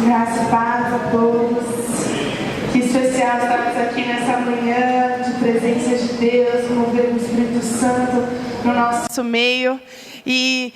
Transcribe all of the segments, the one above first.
Graça e paz a todos. Que especial estarmos aqui nessa manhã de presença de Deus, mover o Espírito Santo no nosso meio. E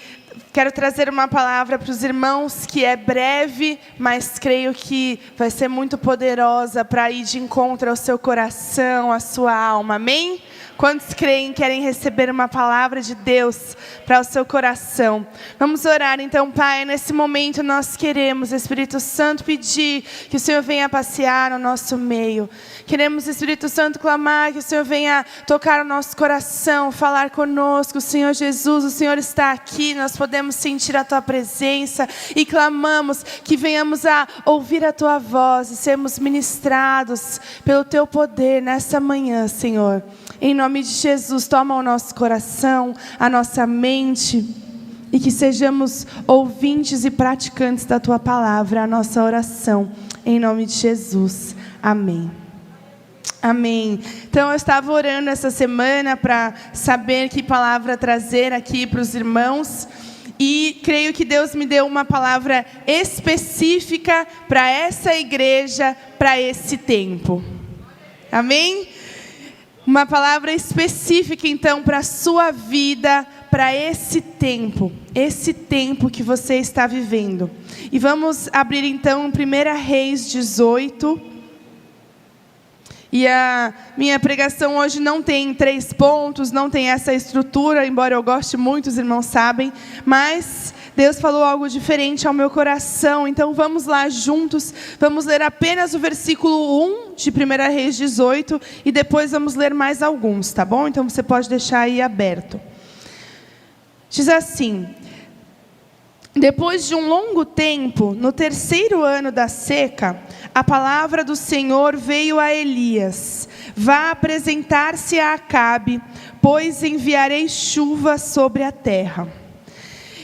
quero trazer uma palavra para os irmãos que é breve, mas creio que vai ser muito poderosa para ir de encontro ao seu coração, à sua alma. Amém? Quantos creem, querem receber uma palavra de Deus para o seu coração? Vamos orar então, Pai. Nesse momento nós queremos, Espírito Santo, pedir que o Senhor venha passear no nosso meio. Queremos, Espírito Santo, clamar que o Senhor venha tocar o nosso coração, falar conosco. Senhor Jesus, o Senhor está aqui, nós podemos sentir a Tua presença e clamamos que venhamos a ouvir a Tua voz e sermos ministrados pelo Teu poder nessa manhã, Senhor. Em nome de Jesus, toma o nosso coração, a nossa mente, e que sejamos ouvintes e praticantes da Tua palavra, a nossa oração, em nome de Jesus. Amém. Amém. Então eu estava orando essa semana para saber que palavra trazer aqui para os irmãos, e creio que Deus me deu uma palavra específica para essa igreja, para esse tempo. Amém? Uma palavra específica, então, para a sua vida, para esse tempo que você está vivendo. E vamos abrir, então, 1 Reis 18. E a minha pregação hoje não tem 3 pontos, não tem essa estrutura, embora eu goste muito, os irmãos sabem, mas Deus falou algo diferente ao meu coração. Então vamos lá juntos, vamos ler apenas o versículo 1 de 1 Reis 18 e depois vamos ler mais alguns, tá bom? Então você pode deixar aí aberto. Diz assim: depois de um longo tempo, no 3º ano da seca, a palavra do Senhor veio a Elias: vá apresentar-se a Acabe, pois enviarei chuva sobre a terra.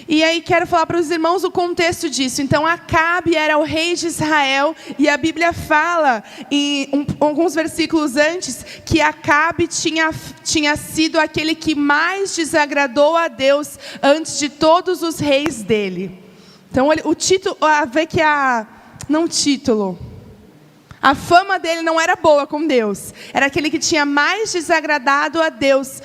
E aí quero falar para os irmãos o contexto disso. Então Acabe era o rei de Israel, e a Bíblia fala em alguns versículos antes que Acabe tinha sido aquele que mais desagradou a Deus antes de todos os reis dele. Então o título, a fama dele não era boa com Deus. Era aquele que tinha mais desagradado a Deus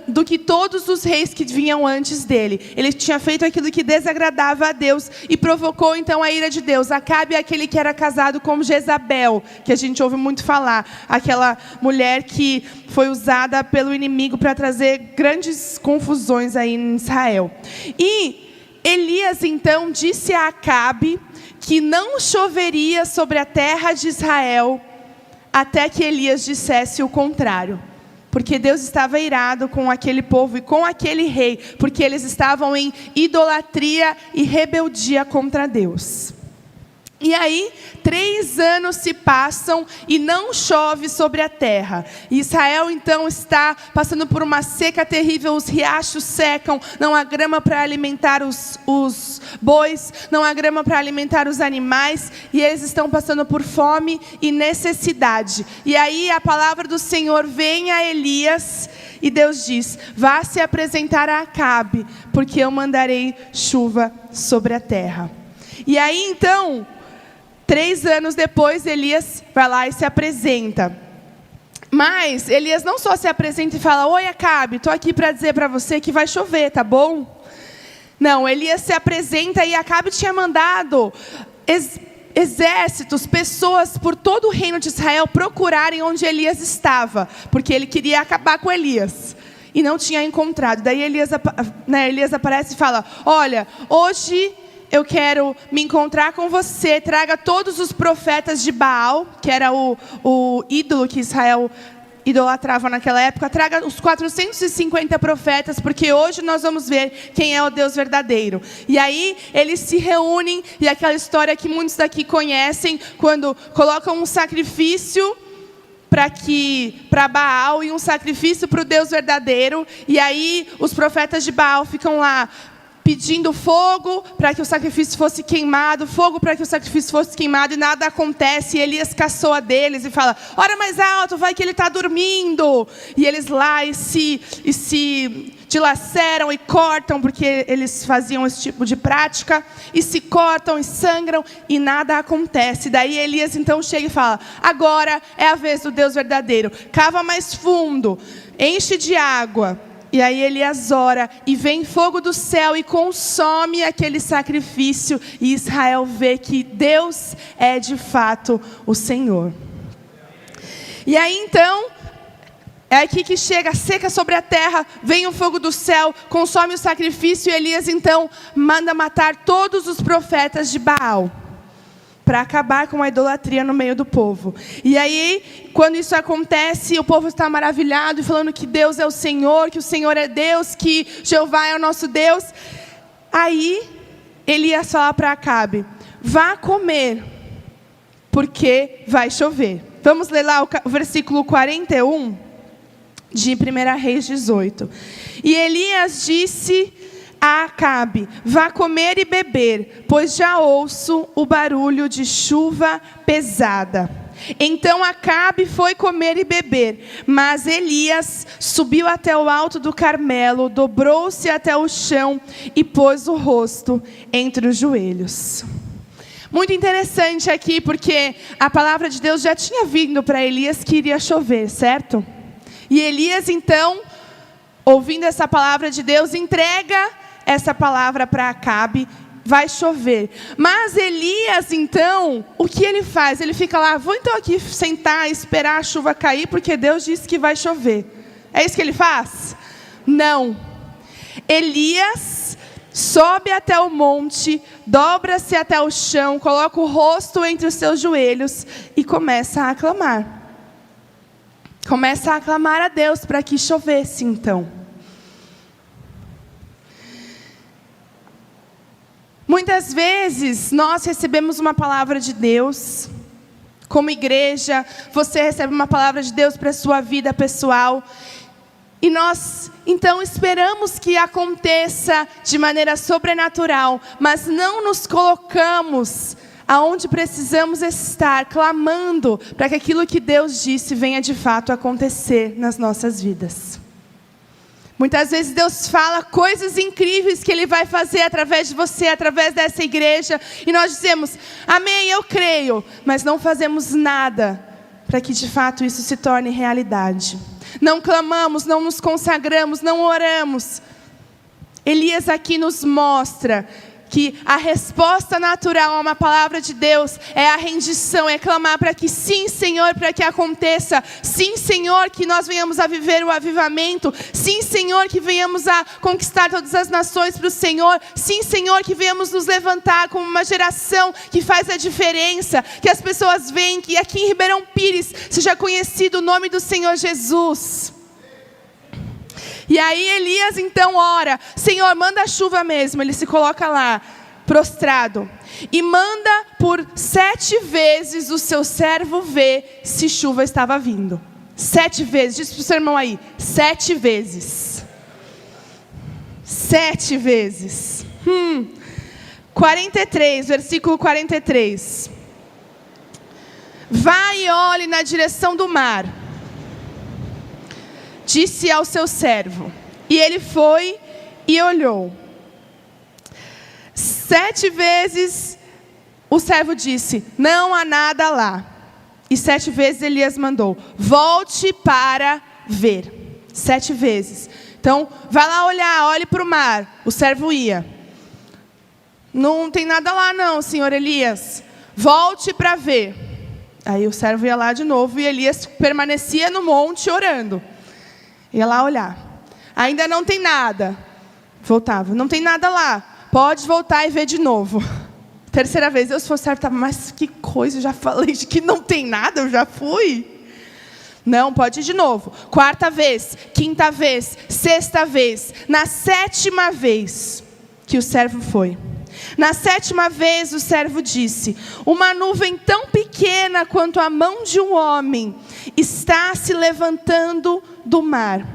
do que todos os reis que vinham antes dele. Ele tinha feito aquilo que desagradava a Deus e provocou então a ira de Deus. Acabe é aquele que era casado com Jezabel, que a gente ouve muito falar. Aquela mulher que foi usada pelo inimigo para trazer grandes confusões aí em Israel. E Elias então disse a Acabe que não choveria sobre a terra de Israel até que Elias dissesse o contrário. Porque Deus estava irado com aquele povo e com aquele rei, porque eles estavam em idolatria e rebeldia contra Deus. E aí, 3 anos se passam e não chove sobre a terra. E Israel então está passando por uma seca terrível, os riachos secam, não há grama para alimentar os bois, não há grama para alimentar os animais, e eles estão passando por fome e necessidade. E aí a palavra do Senhor vem a Elias, e Deus diz: vá se apresentar a Acabe, porque eu mandarei chuva sobre a terra. E aí então, 3 anos depois, Elias vai lá e se apresenta. Mas Elias não só se apresenta e fala: oi Acabe, estou aqui para dizer para você que vai chover, tá bom? Não, Elias se apresenta, e Acabe tinha mandado exércitos, pessoas por todo o reino de Israel procurarem onde Elias estava, porque ele queria acabar com Elias e não tinha encontrado. Daí Elias aparece e fala: olha, hoje eu quero me encontrar com você, traga todos os profetas de Baal, que era o ídolo que Israel idolatrava naquela época, traga os 450 profetas, porque hoje nós vamos ver quem é o Deus verdadeiro. E aí eles se reúnem, e aquela história que muitos daqui conhecem, quando colocam um sacrifício para Baal e um sacrifício para o Deus verdadeiro, e aí os profetas de Baal ficam lá pedindo fogo para que o sacrifício fosse queimado, fogo para que o sacrifício fosse queimado, e nada acontece. E Elias caçoa deles e fala: ora mais alto, vai que ele está dormindo. E eles lá e se dilaceram e cortam, porque eles faziam esse tipo de prática, e se cortam e sangram, e nada acontece. Daí Elias então chega e fala: agora é a vez do Deus verdadeiro. Cava mais fundo, enche de água. E aí Elias ora, e vem fogo do céu e consome aquele sacrifício, e Israel vê que Deus é de fato o Senhor. E aí então, é aqui que chega, seca sobre a terra, vem o fogo do céu, consome o sacrifício, e Elias então manda matar todos os profetas de Baal, para acabar com a idolatria no meio do povo. E aí, quando isso acontece, o povo está maravilhado e falando que Deus é o Senhor, que o Senhor é Deus, que Jeová é o nosso Deus. Aí, Elias fala para Acabe: vá comer, porque vai chover. Vamos ler lá o versículo 41 de 1 Reis 18. E Elias disse a Acabe: vá comer e beber, pois já ouço o barulho de chuva pesada. Então Acabe foi comer e beber, mas Elias subiu até o alto do Carmelo, dobrou-se até o chão e pôs o rosto entre os joelhos. Muito interessante aqui, porque a palavra de Deus já tinha vindo para Elias que iria chover, certo? E Elias então, ouvindo essa palavra de Deus, entrega essa palavra para Acabe: vai chover. Mas Elias então, o que ele faz? Ele fica lá: vou então aqui sentar, esperar a chuva cair, porque Deus disse que vai chover. É isso que ele faz? Não. Elias sobe até o monte, dobra-se até o chão, coloca o rosto entre os seus joelhos e começa a aclamar. Começa a aclamar a Deus para que chovesse então. Muitas vezes nós recebemos uma palavra de Deus, como igreja, você recebe uma palavra de Deus para a sua vida pessoal, e nós então esperamos que aconteça de maneira sobrenatural, mas não nos colocamos aonde precisamos estar, clamando para que aquilo que Deus disse venha de fato acontecer nas nossas vidas. Muitas vezes Deus fala coisas incríveis que Ele vai fazer através de você, através dessa igreja, e nós dizemos: amém, eu creio, mas não fazemos nada para que de fato isso se torne realidade. Não clamamos, não nos consagramos, não oramos. Elias aqui nos mostra que a resposta natural a uma palavra de Deus é a rendição, é clamar para que sim, Senhor, para que aconteça. Sim, Senhor, que nós venhamos a viver o avivamento. Sim, Senhor, que venhamos a conquistar todas as nações para o Senhor. Sim, Senhor, que venhamos nos levantar como uma geração que faz a diferença. Que as pessoas veem que aqui em Ribeirão Pires seja conhecido o nome do Senhor Jesus. E aí Elias então ora: Senhor, manda a chuva mesmo. Ele se coloca lá, prostrado, e manda por 7 vezes o seu servo ver se chuva estava vindo. 7 vezes, diz para o seu irmão aí: 7 vezes. 7 vezes. 43, versículo 43. Vá e olhe na direção do mar, disse ao seu servo. E ele foi e olhou. 7 vezes o servo disse: não há nada lá. E 7 vezes Elias mandou: volte para ver. 7 vezes. Então, vai lá olhar, olhe para o mar. O servo ia: não tem nada lá não, senhor Elias. Volte para ver. Aí o servo ia lá de novo e Elias permanecia no monte orando. Ia lá olhar. Ainda não tem nada. Voltava: não tem nada lá. Pode voltar e ver de novo. 3ª vez, eu se fosse servo, mas que coisa, eu já falei de que não tem nada, eu já fui. Não, pode ir de novo. 4ª vez, 5ª vez, 6ª vez. Na 7ª vez que o servo foi. Na 7ª vez o servo disse: uma nuvem tão pequena quanto a mão de um homem está se levantando do mar.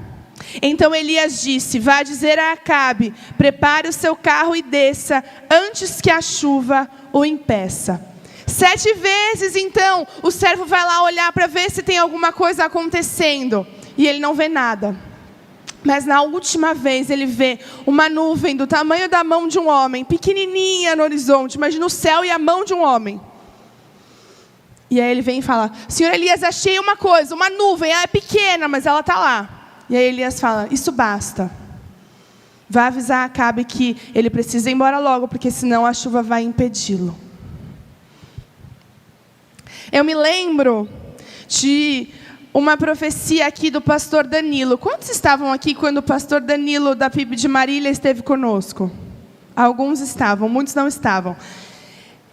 Então Elias disse: vá dizer a Acabe, prepare o seu carro e desça, antes que a chuva o impeça. 7 vezes então o servo vai lá olhar para ver se tem alguma coisa acontecendo, e ele não vê nada. Mas na última vez ele vê uma nuvem do tamanho da mão de um homem, pequenininha no horizonte, imagina o céu e a mão de um homem. E aí ele vem e fala: Senhor Elias, achei uma coisa, uma nuvem, ela é pequena, mas ela está lá. E aí Elias fala: isso basta. Vai avisar Acabe que ele precisa ir embora logo, porque senão a chuva vai impedi-lo. Eu me lembro de uma profecia aqui do pastor Danilo. Quantos estavam aqui quando o pastor Danilo da PIB de Marília esteve conosco? Alguns estavam, muitos não estavam.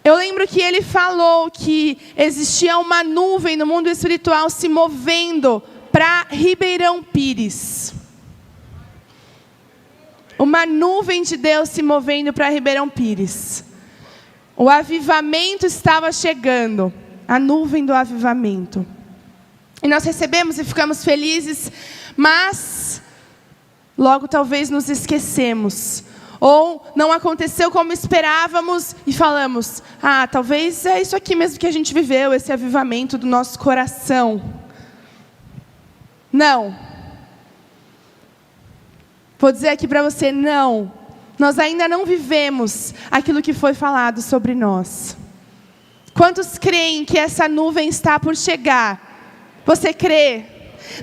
Eu lembro que ele falou que existia uma nuvem no mundo espiritual se movendo para Ribeirão Pires. Uma nuvem de Deus se movendo para Ribeirão Pires. O avivamento estava chegando. A nuvem do avivamento. E nós recebemos e ficamos felizes, mas logo talvez nos esquecemos. Ou não aconteceu como esperávamos e falamos: talvez é isso aqui mesmo que a gente viveu, esse avivamento do nosso coração. Não. Vou dizer aqui para você, não. Nós ainda não vivemos aquilo que foi falado sobre nós. Quantos creem que essa nuvem está por chegar? Você crê?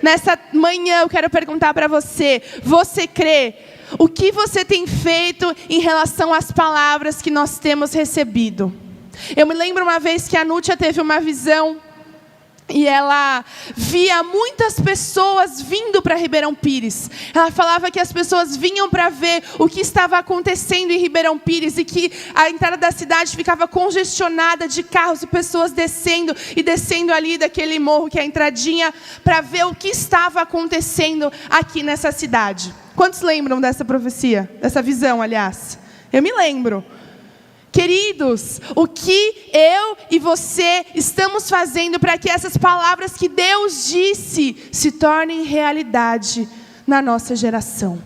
Nessa manhã eu quero perguntar para você, você crê? O que você tem feito em relação às palavras que nós temos recebido? Eu me lembro uma vez que a Nútia teve uma visão e ela via muitas pessoas vindo para Ribeirão Pires. Ela falava que as pessoas vinham para ver o que estava acontecendo em Ribeirão Pires e que a entrada da cidade ficava congestionada de carros e pessoas descendo e descendo ali daquele morro que é a entradinha para ver o que estava acontecendo aqui nessa cidade. Quantos lembram dessa profecia? Dessa visão, aliás? Eu me lembro. Queridos, o que eu e você estamos fazendo para que essas palavras que Deus disse se tornem realidade na nossa geração?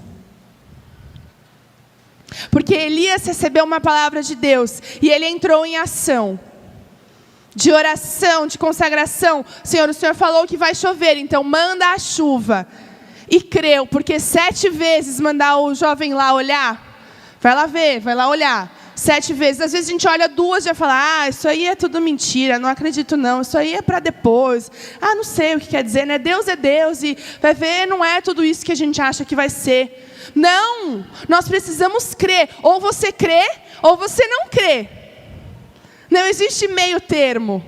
Porque Elias recebeu uma palavra de Deus e ele entrou em ação. De oração, de consagração. Senhor, o Senhor falou que vai chover, então manda a chuva. E creu, porque 7 vezes mandar o jovem lá olhar. Vai lá ver, vai lá olhar. 7 vezes. Às vezes a gente olha 2 e já fala: isso aí é tudo mentira, não acredito não, isso aí é para depois. Não sei o que quer dizer, né? Deus é Deus e vai ver, não é tudo isso que a gente acha que vai ser. Não, nós precisamos crer. Ou você crê, ou você não crê. Não existe meio termo.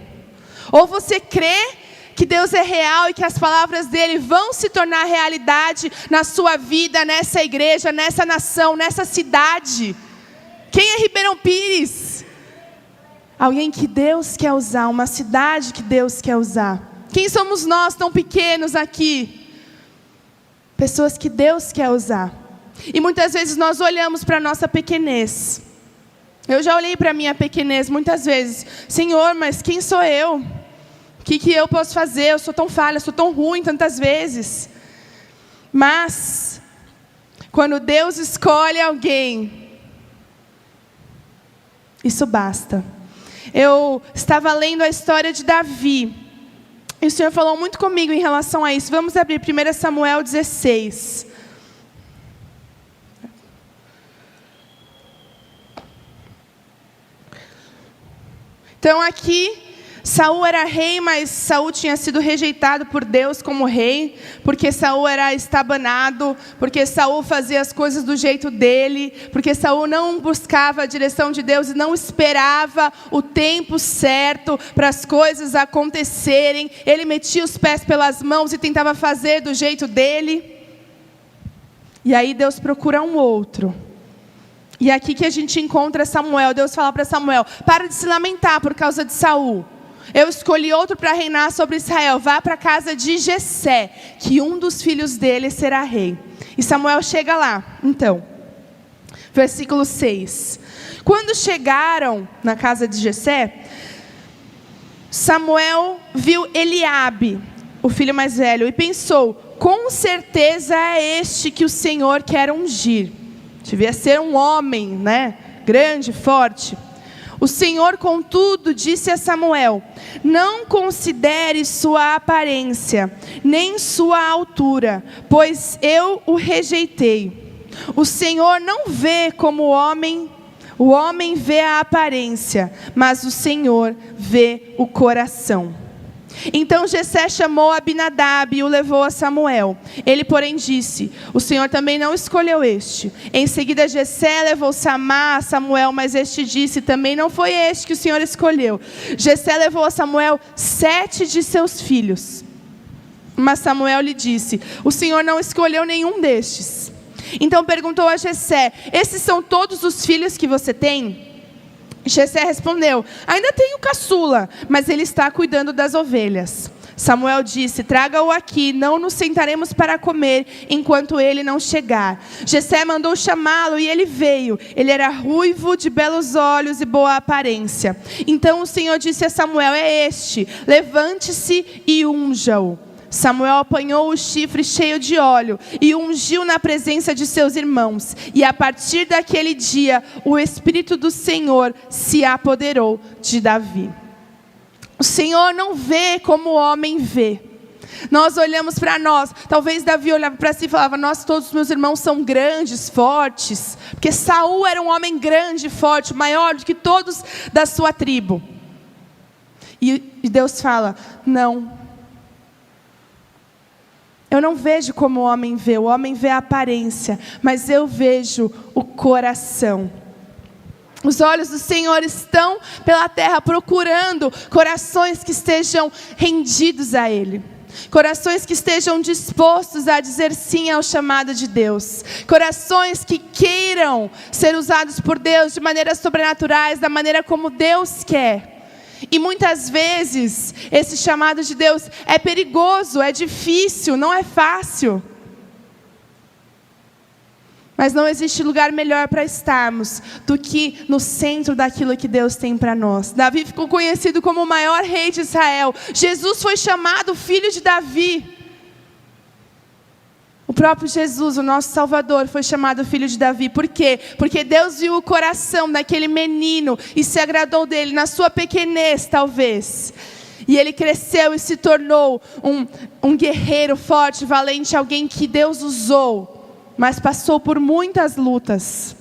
Ou você crê que Deus é real e que as palavras dele vão se tornar realidade na sua vida, nessa igreja, nessa nação, nessa cidade. Quem é Ribeirão Pires? Alguém que Deus quer usar, uma cidade que Deus quer usar. Quem somos nós tão pequenos aqui? Pessoas que Deus quer usar. E muitas vezes nós olhamos para a nossa pequenez. Eu já olhei para a minha pequenez muitas vezes. Senhor, mas quem sou eu? O que eu posso fazer? Eu sou tão falha, sou tão ruim tantas vezes. Mas, quando Deus escolhe alguém, isso basta. Eu estava lendo a história de Davi. E o Senhor falou muito comigo em relação a isso. Vamos abrir 1 Samuel 16. Então aqui, Saul era rei, mas Saul tinha sido rejeitado por Deus como rei, porque Saul era estabanado, porque Saul fazia as coisas do jeito dele, porque Saul não buscava a direção de Deus e não esperava o tempo certo para as coisas acontecerem. Ele metia os pés pelas mãos e tentava fazer do jeito dele. E aí Deus procura um outro. E é aqui que a gente encontra Samuel. Deus fala para Samuel: para de se lamentar por causa de Saul. Eu escolhi outro para reinar sobre Israel. Vá para a casa de Jessé, que um dos filhos dele será rei. E Samuel chega lá. Então, versículo 6. Quando chegaram na casa de Jessé, Samuel viu Eliabe, o filho mais velho, e pensou: com certeza é este que o Senhor quer ungir. Devia ser um homem, né? Grande, forte. O Senhor, contudo, disse a Samuel: não considere sua aparência, nem sua altura, pois eu o rejeitei. O Senhor não vê como o homem vê a aparência, mas o Senhor vê o coração. Então Jessé chamou Abinadab e o levou a Samuel. Ele, porém, disse: o Senhor também não escolheu este. Em seguida Jessé levou Samá a Samuel, mas este disse: também não foi este que o Senhor escolheu. Jessé levou a Samuel 7 de seus filhos. Mas Samuel lhe disse: o Senhor não escolheu nenhum destes. Então perguntou a Jessé: esses são todos os filhos que você tem? Jessé respondeu: ainda tenho caçula, mas ele está cuidando das ovelhas. Samuel disse: traga-o aqui, não nos sentaremos para comer enquanto ele não chegar. Jessé mandou chamá-lo e ele veio. Ele era ruivo, de belos olhos e boa aparência. Então o Senhor disse a Samuel: é este, levante-se e unja-o. Samuel apanhou o chifre cheio de óleo e ungiu na presença de seus irmãos. E a partir daquele dia, o Espírito do Senhor se apoderou de Davi. O Senhor não vê como o homem vê. Nós olhamos para nós. Talvez Davi olhava para si e falava: nossa, todos os meus irmãos são grandes, fortes. Porque Saul era um homem grande, forte, maior do que todos da sua tribo. E Deus fala: não. Eu não vejo como o homem vê a aparência, mas eu vejo o coração. Os olhos do Senhor estão pela terra procurando corações que estejam rendidos a Ele. Corações que estejam dispostos a dizer sim ao chamado de Deus. Corações que queiram ser usados por Deus de maneiras sobrenaturais, da maneira como Deus quer. E muitas vezes esse chamado de Deus é perigoso, é difícil, não é fácil. Mas não existe lugar melhor para estarmos do que no centro daquilo que Deus tem para nós. Davi ficou conhecido como o maior rei de Israel. Jesus foi chamado filho de Davi. O próprio Jesus, o nosso Salvador, foi chamado filho de Davi. Por quê? Porque Deus viu o coração daquele menino e se agradou dele, na sua pequenez talvez. E ele cresceu e se tornou um guerreiro forte, valente, alguém que Deus usou, mas passou por muitas lutas.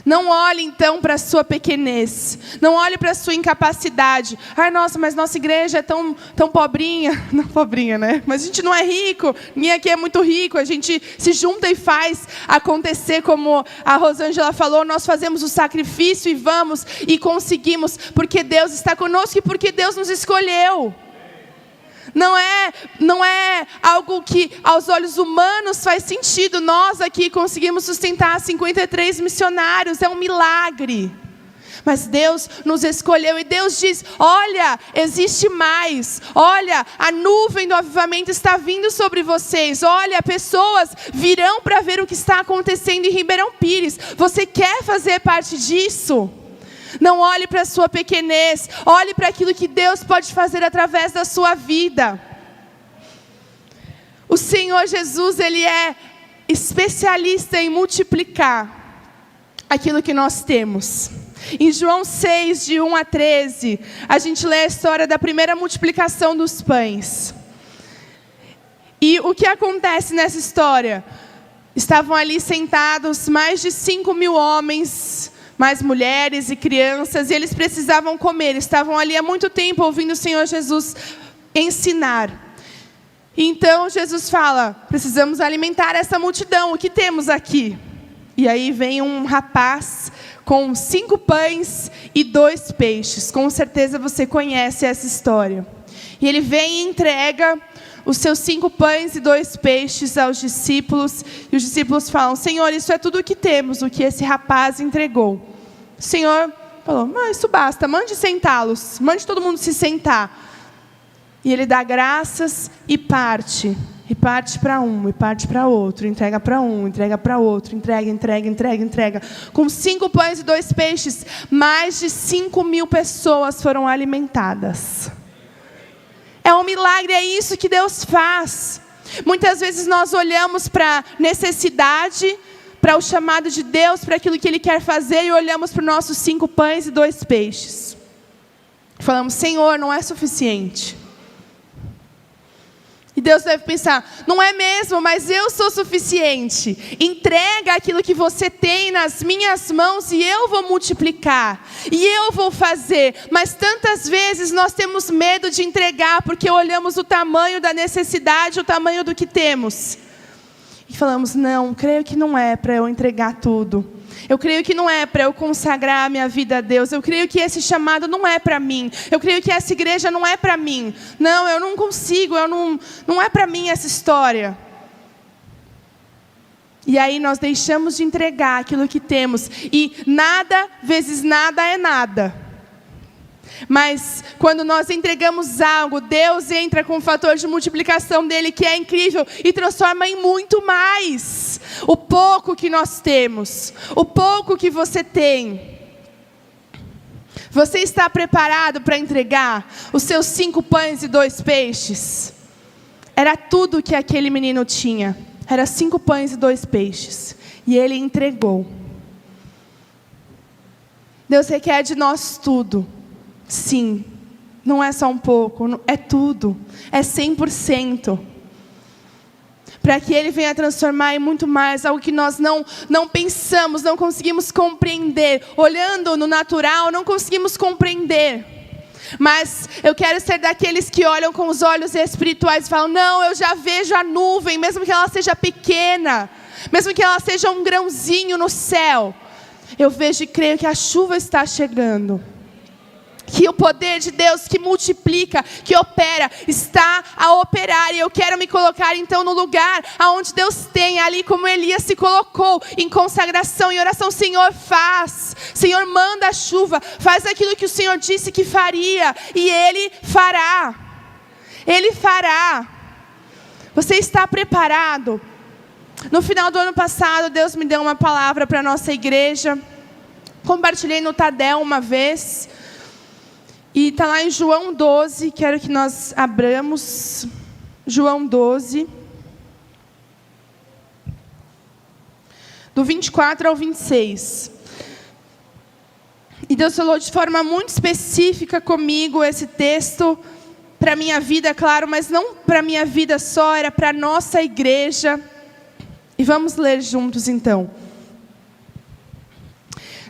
Não olhe então para a sua pequenez. Não olhe para a sua incapacidade. Ai, nossa, mas nossa igreja é tão pobrinha. Não pobrinha, né? Mas a gente não é rico. Ninguém aqui é muito rico. A gente se junta e faz acontecer, como a Rosângela falou. Nós fazemos o sacrifício e vamos e conseguimos. Porque Deus está conosco e porque Deus nos escolheu. Não é algo que aos olhos humanos faz sentido. Nós aqui conseguimos sustentar 53 missionários. É um milagre. Mas Deus nos escolheu e Deus diz: olha, existe mais. Olha, a nuvem do avivamento está vindo sobre vocês. Olha, pessoas virão para ver o que está acontecendo em Ribeirão Pires. Você quer fazer parte disso? Não olhe para a sua pequenez, olhe para aquilo que Deus pode fazer através da sua vida. O Senhor Jesus, Ele é especialista em multiplicar aquilo que nós temos. Em João 6, de 1 a 13, a gente lê a história da primeira multiplicação dos pães. E o que acontece nessa história? Estavam ali sentados mais de 5.000 homens, mais mulheres e crianças, e eles precisavam comer. Estavam ali há muito tempo ouvindo o Senhor Jesus ensinar. Então Jesus fala: precisamos alimentar essa multidão, o que temos aqui? E aí vem um rapaz com 5 pães e 2 peixes. Com certeza você conhece essa história. E ele vem e entrega os seus 5 pães e 2 peixes aos discípulos. E os discípulos falam: Senhor, isso é tudo o que temos, o que esse rapaz entregou. O Senhor falou: mas isso basta, mande sentá-los, mande todo mundo se sentar. E ele dá graças e parte. E parte para um, e parte para outro, entrega para um, entrega para outro, entrega. Com 5 pães e 2 peixes, mais de 5.000 pessoas foram alimentadas. É um milagre, é isso que Deus faz. Muitas vezes nós olhamos para necessidade, para o chamado de Deus, para aquilo que Ele quer fazer, e olhamos para os nossos 5 pães e 2 peixes. Falamos: Senhor, não é suficiente. E Deus deve pensar: não é mesmo, mas eu sou suficiente. Entrega aquilo que você tem nas minhas mãos e eu vou multiplicar. E eu vou fazer. Mas tantas vezes nós temos medo de entregar, porque olhamos o tamanho da necessidade, o tamanho do que temos. E falamos: não, creio que não é para eu entregar tudo. Eu creio que não é para eu consagrar a minha vida a Deus. Eu creio que esse chamado não é para mim. Eu creio que essa igreja não é para mim. Não, eu não consigo, não é para mim essa história. E aí nós deixamos de entregar aquilo que temos. E nada vezes nada é nada. Mas quando nós entregamos algo, Deus entra com o fator de multiplicação dele, que é incrível, e transforma em muito mais. O pouco que nós temos, o pouco que você tem. Você está preparado para entregar os seus 5 pães e 2 peixes? Era tudo que aquele menino tinha. Era 5 pães e 2 peixes. E ele entregou. Deus requer de nós tudo. Sim, não é só um pouco, é tudo, é 100%. Para que Ele venha transformar em muito mais, algo que nós não pensamos, não conseguimos compreender. Olhando no natural, não conseguimos compreender. Mas eu quero ser daqueles que olham com os olhos espirituais e falam: não, eu já vejo a nuvem, mesmo que ela seja pequena, mesmo que ela seja um grãozinho no céu. Eu vejo e creio que a chuva está chegando. Que o poder de Deus que multiplica, que opera, está a operar. E eu quero me colocar então no lugar aonde Deus tem, ali como Elias se colocou, em consagração e oração. Senhor, faz. Senhor, manda a chuva. Faz aquilo que o Senhor disse que faria. E Ele fará. Ele fará. Você está preparado? No final do ano passado, Deus me deu uma palavra para a nossa igreja. Compartilhei no Tadel uma vez. E está lá em João 12, quero que nós abramos. João 12. Do 24 ao 26. E Deus falou de forma muito específica comigo esse texto. Para a minha vida, claro, mas não para a minha vida só, era para a nossa igreja. E vamos ler juntos então.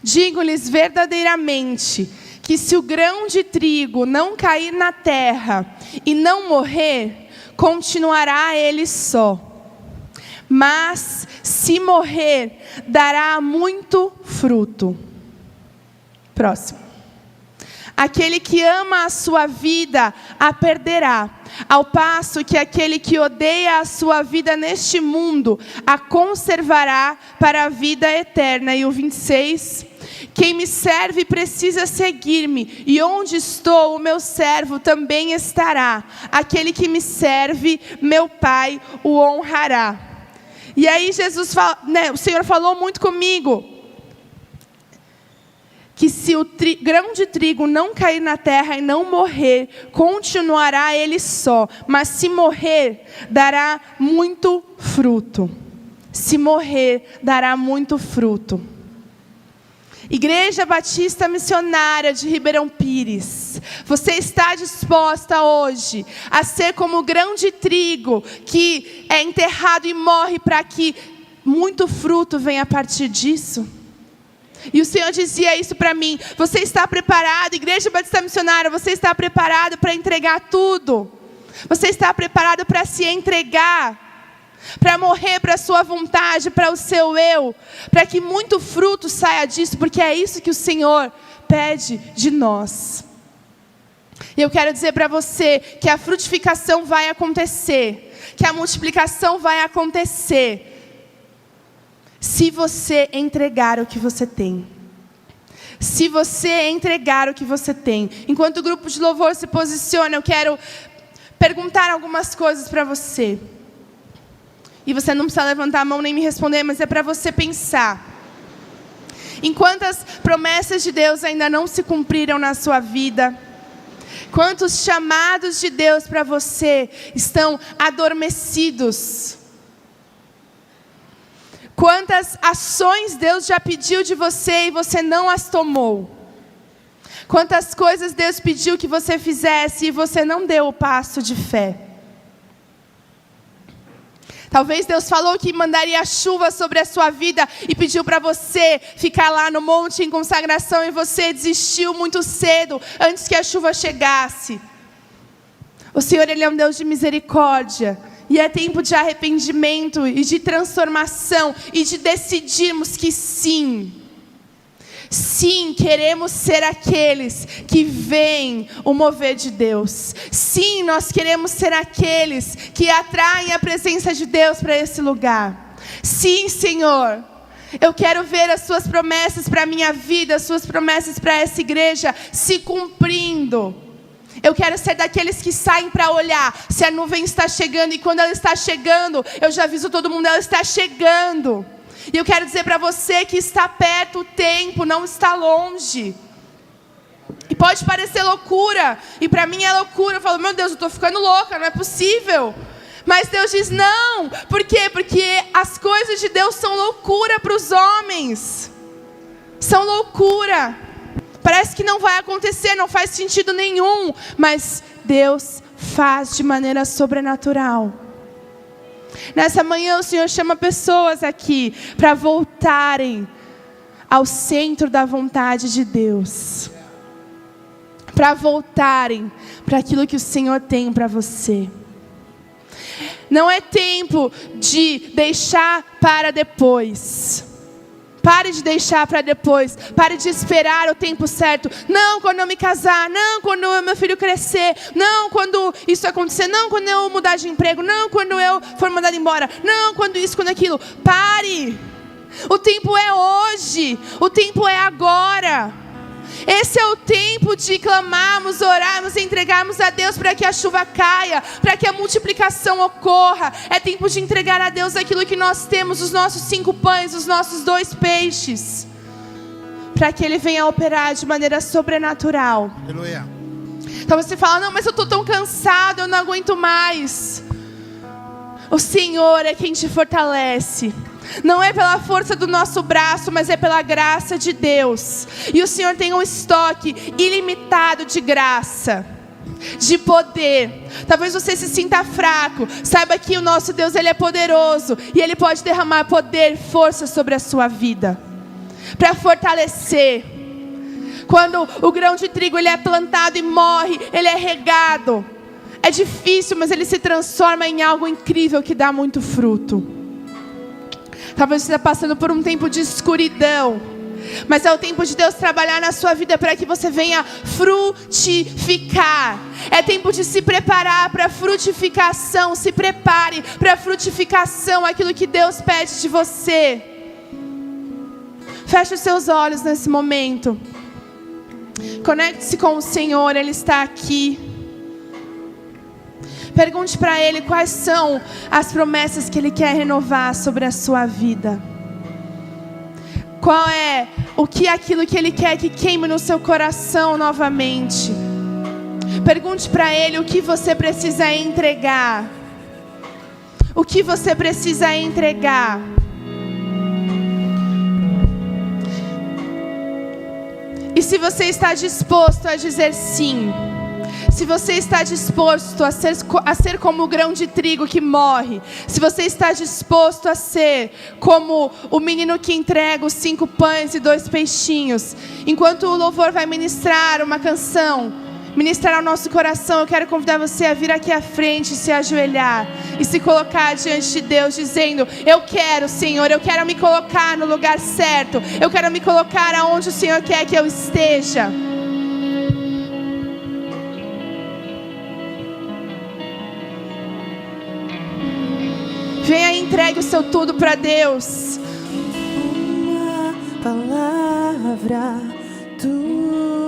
Digo-lhes verdadeiramente que se o grão de trigo não cair na terra e não morrer, continuará ele só. Mas se morrer, dará muito fruto. Próximo. Aquele que ama a sua vida, a perderá. Ao passo que aquele que odeia a sua vida neste mundo, a conservará para a vida eterna. E o 26... Quem me serve precisa seguir-me, e onde estou, o meu servo também estará. Aquele que me serve, meu Pai o honrará. E aí Jesus fala, o Senhor falou muito comigo, que se o grão de trigo não cair na terra e não morrer, continuará ele só. Mas se morrer, dará muito fruto. Se morrer, dará muito fruto. Igreja Batista Missionária de Ribeirão Pires, você está disposta hoje a ser como o grão de trigo que é enterrado e morre para que muito fruto venha a partir disso? E o Senhor dizia isso para mim: você está preparado, Igreja Batista Missionária, você está preparado para entregar tudo? Você está preparado para se entregar? Para morrer para a sua vontade, para o seu eu, para que muito fruto saia disso, porque é isso que o Senhor pede de nós. E eu quero dizer para você que a frutificação vai acontecer, que a multiplicação vai acontecer, se você entregar o que você tem. Se você entregar o que você tem. Enquanto o grupo de louvor se posiciona, eu quero perguntar algumas coisas para você. E você não precisa levantar a mão nem me responder, mas é para você pensar. Em quantas promessas de Deus ainda não se cumpriram na sua vida? Quantos chamados de Deus para você estão adormecidos? Quantas ações Deus já pediu de você e você não as tomou? Quantas coisas Deus pediu que você fizesse e você não deu o passo de fé? Talvez Deus falou que mandaria chuva sobre a sua vida e pediu para você ficar lá no monte em consagração e você desistiu muito cedo, antes que a chuva chegasse. O Senhor, Ele é um Deus de misericórdia. E é tempo de arrependimento e de transformação e de decidirmos que sim, queremos ser aqueles que veem o mover de Deus. Sim, nós queremos ser aqueles que atraem a presença de Deus para esse lugar. Sim, Senhor, eu quero ver as suas promessas para a minha vida, as suas promessas para essa igreja se cumprindo. Eu quero ser daqueles que saem para olhar se a nuvem está chegando. E quando ela está chegando, eu já aviso todo mundo, ela está chegando. E eu quero dizer para você que está perto o tempo, não está longe. E pode parecer loucura. E para mim é loucura. Eu falo, meu Deus, eu estou ficando louca, não é possível. Mas Deus diz, não. Por quê? Porque as coisas de Deus são loucura para os homens. São loucura. Parece que não vai acontecer, não faz sentido nenhum. Mas Deus faz de maneira sobrenatural. Nessa manhã o Senhor chama pessoas aqui para voltarem ao centro da vontade de Deus. Para voltarem para aquilo que o Senhor tem para você. Não é tempo de deixar para depois. Pare de deixar para depois. Pare de esperar o tempo certo. Não quando eu me casar. Não quando meu filho crescer. Não quando isso acontecer. Não quando eu mudar de emprego. Não quando eu for mandado embora. Não quando isso, quando aquilo. Pare. O tempo é hoje. O tempo é agora. Esse é o tempo de clamarmos, orarmos, entregarmos a Deus para que a chuva caia, para que a multiplicação ocorra. É tempo de entregar a Deus aquilo que nós temos, os nossos 5 pães, os nossos 2 peixes, para que Ele venha operar de maneira sobrenatural. Aleluia. Então você fala, não, mas eu estou tão cansado, eu não aguento mais. O Senhor é quem te fortalece. Não é pela força do nosso braço, mas é pela graça de Deus. E o Senhor tem um estoque ilimitado de graça, de poder. Talvez você se sinta fraco. Saiba que o nosso Deus, Ele é poderoso. E Ele pode derramar poder, força sobre a sua vida, para fortalecer. Quando o grão de trigo ele é plantado e morre, ele é regado. É difícil, mas ele se transforma em algo incrível que dá muito fruto. Talvez você esteja passando por um tempo de escuridão, mas é o tempo de Deus trabalhar na sua vida para que você venha frutificar. É tempo de se preparar para a frutificação. Se prepare para a frutificação, aquilo que Deus pede de você. Feche os seus olhos nesse momento. Conecte-se com o Senhor, Ele está aqui. Pergunte para Ele quais são as promessas que Ele quer renovar sobre a sua vida. Qual é aquilo que Ele quer que queime no seu coração novamente. Pergunte para Ele o que você precisa entregar. O que você precisa entregar. E se você está disposto a dizer sim. Se você está disposto a ser como o grão de trigo que morre. Se você está disposto a ser como o menino que entrega os 5 pães e 2 peixinhos. Enquanto o louvor vai ministrar uma canção, ministrar ao nosso coração, eu quero convidar você a vir aqui à frente, se ajoelhar e se colocar diante de Deus, dizendo: eu quero, Senhor, eu quero me colocar no lugar certo. Eu quero me colocar aonde o Senhor quer que eu esteja. Venha e entregue o seu tudo para Deus. Uma palavra tua.